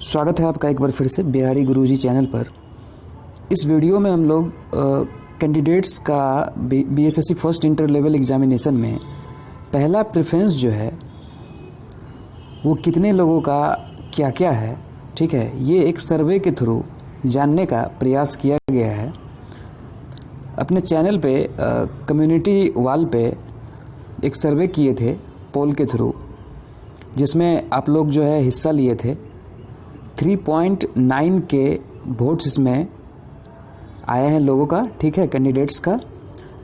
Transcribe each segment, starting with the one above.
स्वागत है आपका एक बार फिर से बिहारी गुरुजी चैनल पर। इस वीडियो में हम लोग कैंडिडेट्स का BSSC first inter level examination में पहला प्रेफरेंस जो है वो कितने लोगों का क्या क्या है, ठीक है, ये एक सर्वे के थ्रू जानने का प्रयास किया गया है। अपने चैनल पे कम्युनिटी वॉल पे एक सर्वे किए थे पोल के थ्रू, जिसमें आप लोग जो है हिस्सा लिए थे। 3.9 के वोट्स इसमें आए हैं लोगों का, ठीक है, कैंडिडेट्स का।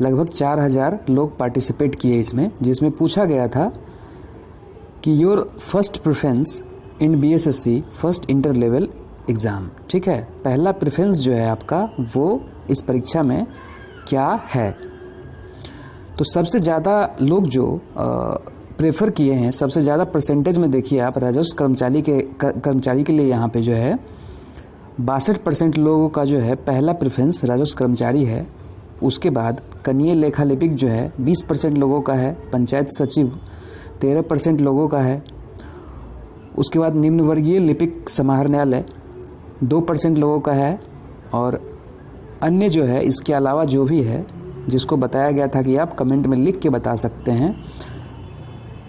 लगभग 4000 लोग पार्टिसिपेट किए इसमें, जिसमें पूछा गया था कि your first preference in BSSC first inter level exam, ठीक है, पहला प्रेफरेंस जो है आपका वो इस परीक्षा में क्या है। तो सबसे ज़्यादा लोग जो प्रेफर किए हैं, सबसे ज़्यादा परसेंटेज में देखिए आप, राजस्व कर्मचारी के लिए यहाँ पे जो है 62% लोगों का जो है पहला प्रेफरेंस राजस्व कर्मचारी है। उसके बाद कनीय लेखा लिपिक जो है 20% लोगों का है। पंचायत सचिव 13% लोगों का है। उसके बाद निम्न वर्गीय लिपिक समाहरणालय 2% लोगों का है। और अन्य जो है इसके अलावा जो भी है, जिसको बताया गया था कि आप कमेंट में लिख के बता सकते हैं,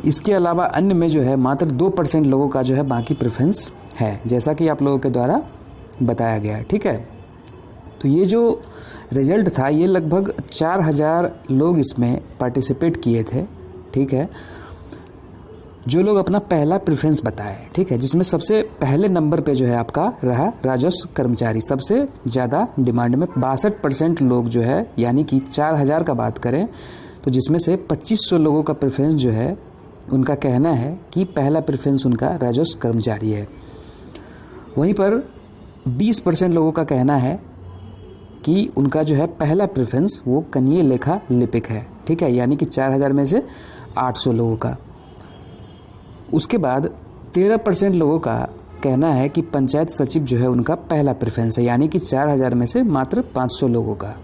इसके अलावा अन्य में जो है मात्र 2% लोगों का जो है बाकी प्रेफरेंस है, जैसा कि आप लोगों के द्वारा बताया गया है, ठीक है। तो ये जो रिजल्ट था ये लगभग 4000 लोग इसमें पार्टिसिपेट किए थे, ठीक है, जो लोग अपना पहला प्रेफरेंस बताए, ठीक है, जिसमें सबसे पहले नंबर पे जो है आपका रहा राजस्व कर्मचारी। सबसे ज़्यादा डिमांड में 62% लोग जो है, यानी कि 4000 का बात करें तो जिसमें से 2500 लोगों का प्रेफरेंस जो है उनका कहना है कि पहला प्रेफरेंस उनका राजस्व कर्मचारी है। वहीं पर 20% लोगों का कहना है कि उनका जो है पहला प्रेफरेंस वो कनीय लेखा लिपिक है, ठीक है, यानी कि 4000 में से 800 लोगों का। उसके बाद 13% लोगों का कहना है कि पंचायत सचिव जो है उनका पहला प्रेफरेंस है, यानी कि 4000 में से मात्र 500 लोगों का।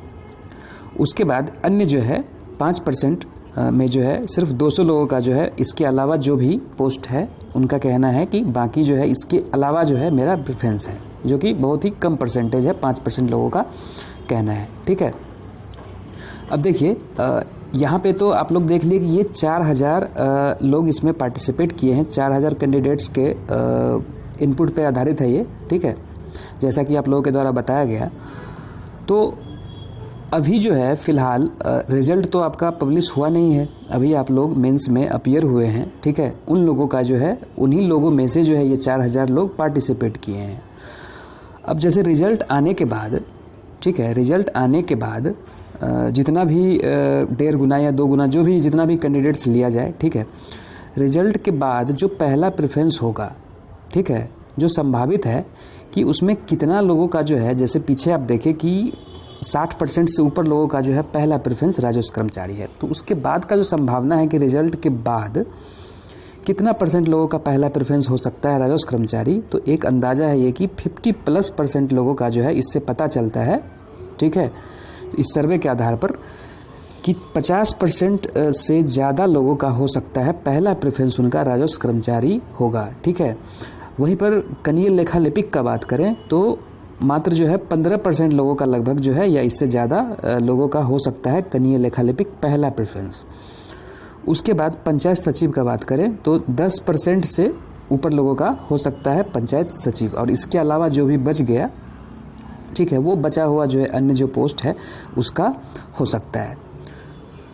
उसके बाद अन्य जो है 5% में जो है सिर्फ 200 लोगों का जो है, इसके अलावा जो भी पोस्ट है उनका कहना है कि बाकी जो है इसके अलावा जो है मेरा प्रेफरेंस है, जो कि बहुत ही कम परसेंटेज है, 5% लोगों का कहना है, ठीक है। अब देखिए यहाँ पे तो आप लोग देख लिए कि ये 4000 लोग इसमें पार्टिसिपेट किए हैं। 4000 कैंडिडेट्स के इनपुट पे आधारित है ये, ठीक है, जैसा कि आप लोगों के द्वारा बताया गया। तो अभी जो है फ़िलहाल रिज़ल्ट तो आपका पब्लिश हुआ नहीं है, अभी आप लोग मेंस में अपीयर हुए हैं, ठीक है। उन लोगों का जो है, उन्हीं लोगों में से जो है ये 4000 लोग पार्टिसिपेट किए हैं। अब जैसे रिज़ल्ट आने के बाद, ठीक है, रिज़ल्ट आने के बाद जितना भी 1.5 गुना या 2 गुना जो भी जितना भी कैंडिडेट्स लिया जाए, ठीक है, रिज़ल्ट के बाद जो पहला प्रेफरेंस होगा, ठीक है, जो संभावित है कि उसमें कितना लोगों का जो है, जैसे पीछे आप देखें कि 60% से ऊपर लोगों का जो है पहला प्रेफरेंस राजस्व कर्मचारी है। तो उसके बाद का जो संभावना है कि रिजल्ट के बाद कितना परसेंट लोगों का पहला प्रेफरेंस हो सकता है राजस्व कर्मचारी, तो एक अंदाज़ा है ये कि 50+ लोगों का जो है इससे पता चलता है, ठीक है, इस सर्वे के आधार पर कि 50% से ज़्यादा लोगों का हो सकता है पहला प्रेफरेंस उनका राजस्व कर्मचारी होगा, ठीक है। वहीं पर कनीय लेखा लिपिक का बात करें तो मात्र जो है 15% लोगों का लगभग जो है या इससे ज़्यादा लोगों का हो सकता है कनीय लेखा लिपिक पहला प्रेफरेंस। उसके बाद पंचायत सचिव का बात करें तो 10% से ऊपर लोगों का हो सकता है पंचायत सचिव, और इसके अलावा जो भी बच गया, ठीक है, वो बचा हुआ जो है अन्य जो पोस्ट है उसका हो सकता है।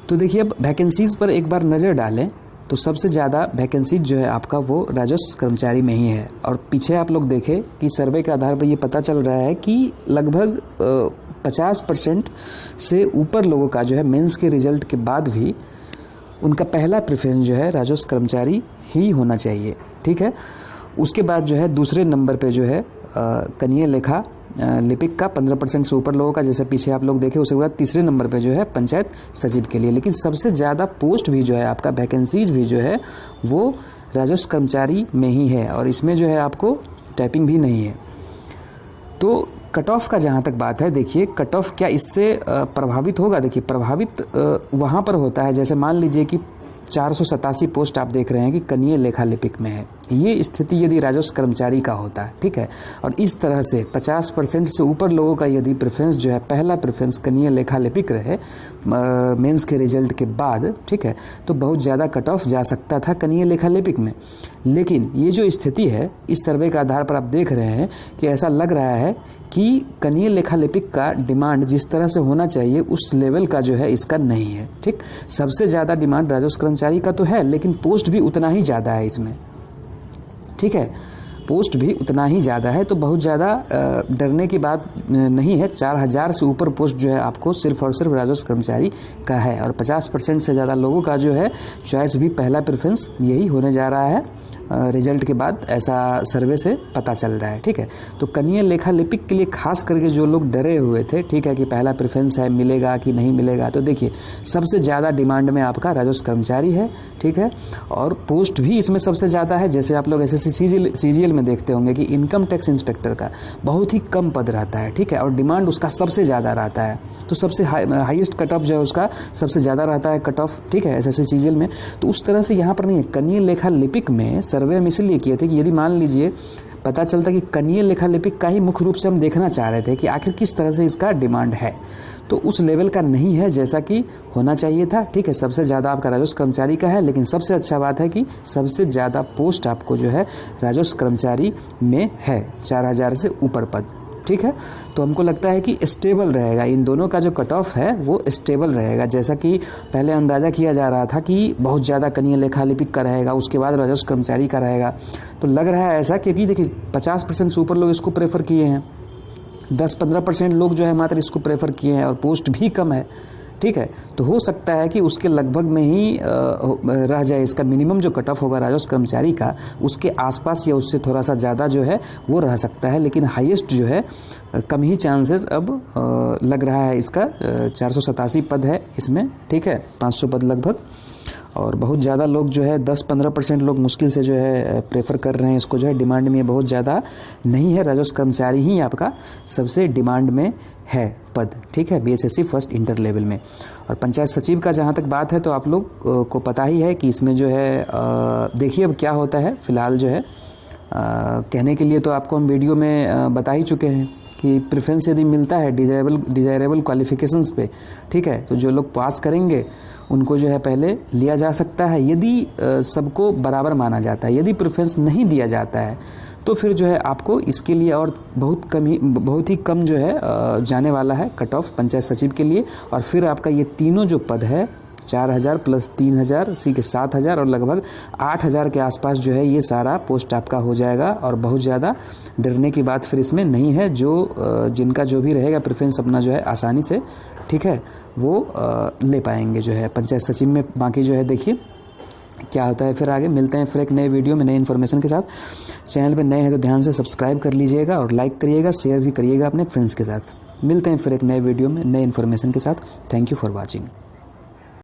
तो देखिए अब वैकेंसीज़ पर एक बार नज़र डालें तो सबसे ज़्यादा वैकेंसीज जो है आपका वो राजस्व कर्मचारी में ही है। और पीछे आप लोग देखें कि सर्वे के आधार पर ये पता चल रहा है कि लगभग 50% से ऊपर लोगों का जो है मेंस के रिज़ल्ट के बाद भी उनका पहला प्रेफरेंस जो है राजस्व कर्मचारी ही होना चाहिए, ठीक है। उसके बाद जो है दूसरे नंबर पे जो है कनीय लेखा लिपिक का 15% से ऊपर लोगों का, जैसे पीछे आप लोग देखें। उसके बाद तीसरे नंबर पे जो है पंचायत सचिव के लिए। लेकिन सबसे ज़्यादा पोस्ट भी जो है आपका, वैकेंसीज भी जो है वो राजस्व कर्मचारी में ही है, और इसमें जो है आपको टाइपिंग भी नहीं है। तो कट ऑफ का जहाँ तक बात है, देखिए कट ऑफ क्या इससे प्रभावित होगा? देखिए प्रभावित वहाँ पर होता है, जैसे मान लीजिए कि 487 पोस्ट आप देख रहे हैं कि कनीय लेखा लिपिक में है, ये स्थिति यदि राजस्व कर्मचारी का होता है, ठीक है, और इस तरह से 50% से ऊपर लोगों का यदि प्रेफरेंस जो है, पहला प्रेफरेंस कनीय लेखा लिपिक रहे मेंस के रिजल्ट के बाद, ठीक है, तो बहुत ज़्यादा कट ऑफ जा सकता था कनीय लेखा लिपिक में। लेकिन ये जो स्थिति है, इस सर्वे के आधार पर आप देख रहे हैं कि ऐसा लग रहा है कि कनीय लेखा लिपिक का डिमांड जिस तरह से होना चाहिए उस लेवल का जो है इसका नहीं है। ठीक, सबसे ज़्यादा डिमांड राजस्व कर्मचारी का तो है, लेकिन पोस्ट भी उतना ही ज़्यादा है इसमें। ठीक है, पोस्ट भी उतना ही ज़्यादा है, तो बहुत ज़्यादा डरने की बात नहीं है। 4000 से ऊपर पोस्ट जो है आपको सिर्फ और सिर्फ राजस्व कर्मचारी का है, और 50% से ज़्यादा लोगों का जो है चॉइस भी पहला प्रेफरेंस यही होने जा रहा है। रिजल्ट के बाद ऐसा सर्वे से पता चल रहा है। ठीक है, तो कनीय लेखा लिपिक के लिए खास करके जो लोग डरे हुए थे, ठीक है, कि पहला प्रेफरेंस है, मिलेगा कि नहीं मिलेगा, तो देखिए सबसे ज़्यादा डिमांड में आपका राजस्व कर्मचारी है। ठीक है, और पोस्ट भी इसमें सबसे ज़्यादा है। जैसे आप लोग एसएससी सीजीएल में देखते होंगे कि इनकम टैक्स इंस्पेक्टर का बहुत ही कम पद रहता है। ठीक है, और डिमांड उसका सबसे ज़्यादा रहता है, तो सबसे हाईएस्ट कट ऑफ जो है उसका सबसे ज़्यादा रहता है कट ऑफ। ठीक है, एसएससी सीजीएल में। तो उस तरह से यहाँ पर नहीं है। कनीय लेखा लिपिक में सर्वे हम इसलिए किए थे कि यदि मान लीजिए पता चलता कि कनीय लेखा लिपिक का ही मुख्य रूप से हम देखना चाह रहे थे कि आखिर किस तरह से इसका डिमांड है, तो उस लेवल का नहीं है जैसा कि होना चाहिए था। ठीक है, सबसे ज़्यादा आपका राजस्व कर्मचारी का है, लेकिन सबसे अच्छा बात है कि सबसे ज़्यादा पोस्ट आपको जो है राजस्व कर्मचारी में है, 4000 से ऊपर पद। ठीक है, तो हमको लगता है कि स्टेबल रहेगा, इन दोनों का जो कट ऑफ है वो स्टेबल रहेगा। जैसा कि पहले अंदाज़ा किया जा रहा था कि बहुत ज़्यादा कनीय लेखा लिपिक का रहेगा, उसके बाद राजस्व कर्मचारी का रहेगा, तो लग रहा है ऐसा, क्योंकि देखिए 50% से ऊपर लोग इसको प्रेफर किए हैं, 10-15% लोग जो है मात्र इसको प्रेफर किए हैं, और पोस्ट भी कम है। ठीक है, तो हो सकता है कि उसके लगभग में ही रह जाए, इसका मिनिमम जो कट ऑफ होगा राजस्व कर्मचारी का उसके आसपास या उससे थोड़ा सा ज़्यादा जो है वो रह सकता है, लेकिन हाईएस्ट जो है कम ही चांसेस अब लग रहा है इसका। 487 पद है इसमें। ठीक है, 500 पद लगभग, और बहुत ज़्यादा लोग जो है 10-15% लोग मुश्किल से जो है प्रेफर कर रहे हैं इसको, जो है डिमांड में बहुत ज़्यादा नहीं है। राजस्व कर्मचारी ही आपका सबसे डिमांड में है पद। ठीक है, बीएसएससी फर्स्ट इंटर लेवल में। और पंचायत सचिव का जहाँ तक बात है तो आप लोग को पता ही है कि इसमें जो है देखिए अब क्या होता है। फ़िलहाल जो है कहने के लिए तो आपको हम वीडियो में बता ही चुके हैं कि प्रेफरेंस यदि मिलता है डिज़ायरेबल क्वालिफ़िकेशंस पे, ठीक है, तो जो लोग पास करेंगे उनको जो है पहले लिया जा सकता है, यदि सबको बराबर माना जाता है। यदि प्रेफरेंस नहीं दिया जाता है तो फिर जो है आपको इसके लिए और बहुत ही कम जो है जाने वाला है कट ऑफ पंचायत सचिव के लिए। और फिर आपका ये तीनों जो पद है 4000 प्लस 3000 इसी के 7000 और लगभग 8000 के आसपास जो है ये सारा पोस्ट आपका हो जाएगा। और बहुत ज़्यादा डरने की बात फिर इसमें नहीं है। जिनका जो भी रहेगा प्रेफरेंस अपना जो है आसानी से, ठीक है, वो ले पाएंगे जो है पंचायत सचिव में। बाकी जो है देखिए क्या होता है। फिर आगे मिलते हैं फिर एक नए वीडियो में नए इन्फॉर्मेशन के साथ। चैनल पे नए हैं तो ध्यान से सब्सक्राइब कर लीजिएगा और लाइक करिएगा, शेयर भी करिएगा अपने फ्रेंड्स के साथ। मिलते हैं फिर एक नए वीडियो में नए इन्फॉर्मेशन के साथ। Thank you for watching.